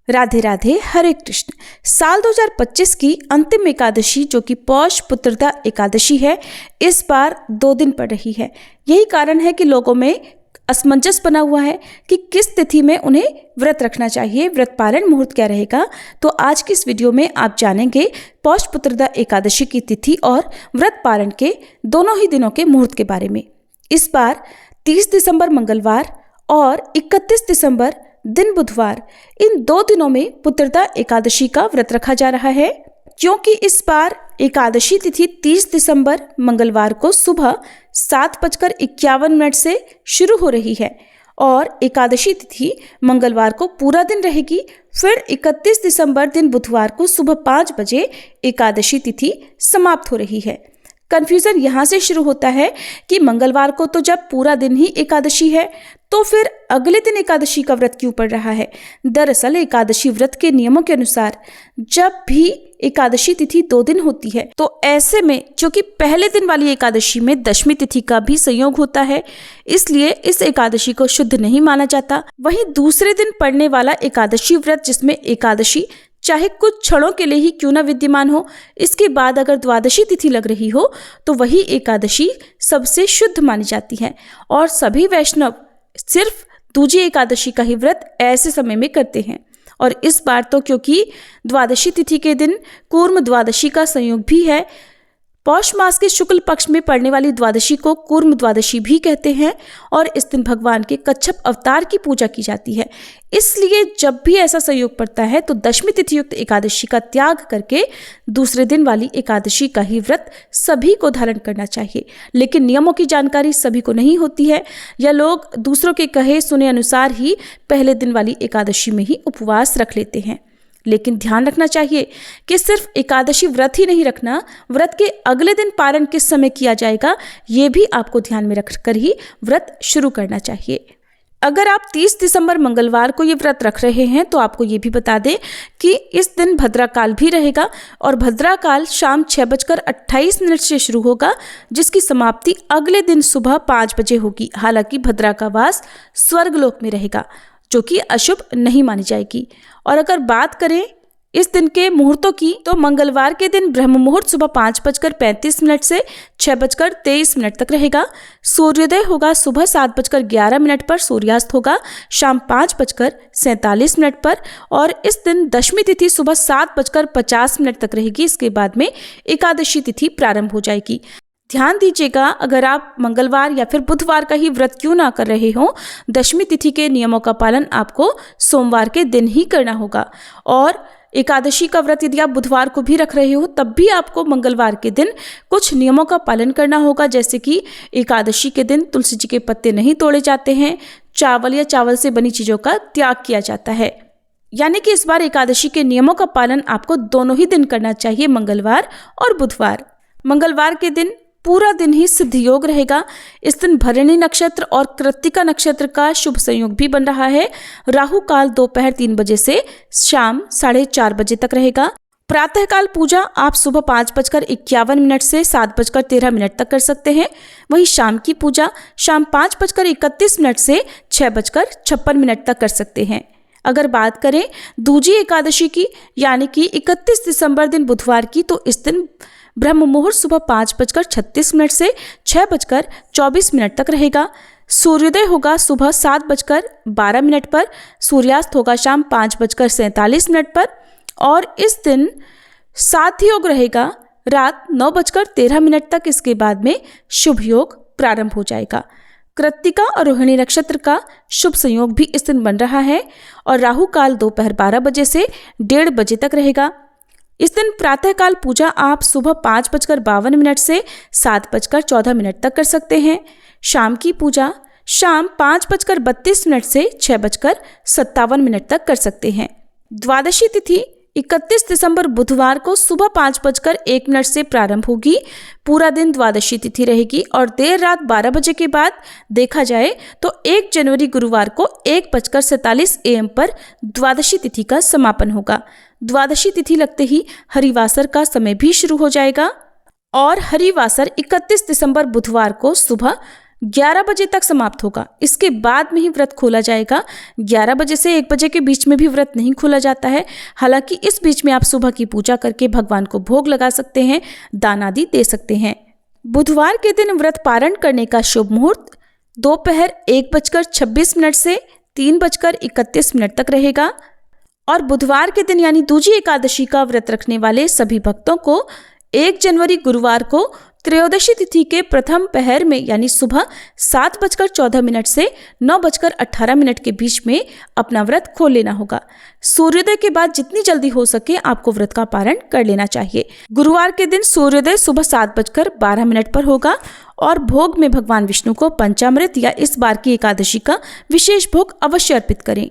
राधे राधे, हरे कृष्ण। साल 2025 की अंतिम एकादशी जो कि पौष पुत्रदा एकादशी है, इस बार 2 दिन पड़ रही है। यही कारण है कि लोगों में असमंजस बना हुआ है कि किस तिथि में उन्हें व्रत रखना चाहिए, व्रत पालन मुहूर्त क्या रहेगा। तो आज की इस वीडियो में आप जानेंगे पौष पुत्रदा एकादशी की तिथि और व्रत पालन के दोनों ही दिनों के मुहूर्त के बारे में। इस बार 30 दिसंबर मंगलवार और 31 दिसंबर दिन बुधवार, इन 2 दिनों में पुत्रदा एकादशी का व्रत रखा जा रहा है। क्योंकि इस बार एकादशी तिथि 30 दिसंबर मंगलवार को सुबह 7:51 से शुरू हो रही है और एकादशी तिथि मंगलवार को पूरा दिन रहेगी। फिर 31 दिसंबर दिन बुधवार को सुबह 5 बजे एकादशी तिथि समाप्त हो रही है। कन्फ्यूजन यहाँ से शुरू होता है कि मंगलवार को तो जब पूरा दिन ही एकादशी है तो फिर अगले दिन एकादशी का व्रत क्यों पड़ रहा है। दरअसल एकादशी व्रत के नियमों के अनुसार जब भी एकादशी तिथि 2 दिन होती है तो ऐसे में क्योंकि पहले दिन वाली एकादशी में दशमी तिथि का भी संयोग होता है, इसलिए इस एकादशी को शुद्ध नहीं माना जाता। वहीं दूसरे दिन पड़ने वाला एकादशी व्रत, जिसमें एकादशी चाहे कुछ क्षणों के लिए ही क्यों न विद्यमान हो, इसके बाद अगर द्वादशी तिथि लग रही हो तो वही एकादशी सबसे शुद्ध मानी जाती है और सभी वैष्णव सिर्फ दूजी एकादशी का ही व्रत ऐसे समय में करते हैं। और इस बार तो क्योंकि द्वादशी तिथि के दिन कूर्म द्वादशी का संयोग भी है, पौष मास के शुक्ल पक्ष में पड़ने वाली द्वादशी को कूर्म द्वादशी भी कहते हैं और इस दिन भगवान के कच्छप अवतार की पूजा की जाती है। इसलिए जब भी ऐसा संयोग पड़ता है तो दशमी तिथि युक्त एकादशी का त्याग करके दूसरे दिन वाली एकादशी का ही व्रत सभी को धारण करना चाहिए। लेकिन नियमों की जानकारी सभी को नहीं होती है या लोग दूसरों के कहे सुने अनुसार ही पहले दिन वाली एकादशी में ही उपवास रख लेते हैं। लेकिन ध्यान रखना चाहिए कि सिर्फ एकादशी व्रत ही नहीं रखना, व्रत के अगले दिन पारण किस समय किया जाएगा ये भी आपको ध्यान में रखकर ही व्रत शुरू करना चाहिए। अगर आप 30 दिसंबर मंगलवार को ये व्रत रख रहे हैं तो आपको ये भी बता दें कि इस दिन भद्राकाल भी रहेगा और भद्राकाल शाम 6:28 से शुरू होगा, जिसकी समाप्ति अगले दिन सुबह 5 बजे होगी। हालांकि भद्रा का वास स्वर्गलोक में रहेगा जो कि अशुभ नहीं मानी जाएगी। और अगर बात करें इस दिन के मुहूर्तों की तो मंगलवार के दिन ब्रह्म मुहूर्त सुबह 5:35 से 6:23 तक रहेगा। सूर्योदय होगा सुबह 7:11 पर, सूर्यास्त होगा शाम 5:47 पर और इस दिन दशमी तिथि सुबह 7:50 तक रहेगी। इसके बाद में एकादशी तिथि प्रारंभ हो जाएगी। ध्यान दीजिएगा, अगर आप मंगलवार या फिर बुधवार का ही व्रत क्यों ना कर रहे हो, दशमी तिथि के नियमों का पालन आपको सोमवार के दिन ही करना होगा। और एकादशी का व्रत यदि आप बुधवार को भी रख रहे हो तब भी आपको मंगलवार के दिन कुछ नियमों का पालन करना होगा। जैसे कि एकादशी के दिन तुलसी जी के पत्ते नहीं तोड़े जाते हैं, चावल या चावल से बनी चीज़ों का त्याग किया जाता है। यानी कि इस बार एकादशी के नियमों का पालन आपको दोनों ही दिन करना चाहिए, मंगलवार और बुधवार। मंगलवार के दिन पूरा दिन ही सिद्ध योग रहेगा। इस दिन भरणी नक्षत्र और कृत्तिका नक्षत्र का शुभ संयोग भी बन रहा है। राहु काल दोपहर 3 बजे से शाम 4:30 बजे तक रहेगा। प्रातःकाल पूजा आप सुबह 5:51 से 7:13 तक कर सकते हैं। वहीं शाम की पूजा शाम 5:31 से 6:56 तक कर सकते हैं। अगर बात करें दूजी एकादशी की यानी कि 31 दिसंबर दिन बुधवार की, तो इस दिन ब्रह्म मुहूर्त सुबह 5:36 से 6:24 तक रहेगा। सूर्योदय होगा सुबह 7:12 पर, सूर्यास्त होगा शाम 5:47 पर और इस दिन साथ योग रहेगा रात 9:13 तक। इसके बाद में शुभ योग प्रारंभ हो जाएगा। कृत्तिका और रोहिणी नक्षत्र का शुभ संयोग भी इस दिन बन रहा है और राहु काल दोपहर 12 बजे से 1:30 बजे तक रहेगा। इस दिन प्रातःकाल पूजा आप सुबह 5:52 से 7:14 तक कर सकते हैं। शाम की पूजा शाम 5:32 से 6:57 तक कर सकते हैं। द्वादशी तिथि 31 दिसंबर बुधवार को सुबह 5:01 से प्रारंभ होगी। पूरा दिन द्वादशी तिथि रहेगी और देर रात 12 बजे के बाद देखा जाए तो 1 जनवरी गुरुवार को 1:47 AM पर द्वादशी तिथि का समापन होगा। द्वादशी तिथि लगते ही हरिवासर का समय भी शुरू हो जाएगा और हरिवासर 31 दिसंबर बुधवार को सुबह 11 बजे तक समाप्त होगा। इसके बाद में ही व्रत खोला जाएगा। 11 बजे से 1 बजे के बीच में भी व्रत नहीं खोला जाता है। हालांकि इस बीच में आप सुबह की पूजा करके भगवान को भोग लगा सकते हैं, दान आदि दे सकते हैं। बुधवार के दिन व्रत पारण करने का शुभ मुहूर्त दोपहर 1:26 से 3:31 तक रहेगा। और बुधवार के दिन यानी दूजी एकादशी का व्रत रखने वाले सभी भक्तों को 1 जनवरी गुरुवार को त्रयोदशी तिथि के प्रथम पहर में यानी सुबह 7:14 से 9:18 के बीच में अपना व्रत खोल लेना होगा। सूर्योदय के बाद जितनी जल्दी हो सके आपको व्रत का पारण कर लेना चाहिए। गुरुवार के दिन सूर्योदय सुबह 7:12 पर होगा और भोग में भगवान विष्णु को पंचामृत या इस बार की एकादशी का विशेष भोग अवश्य अर्पित करें।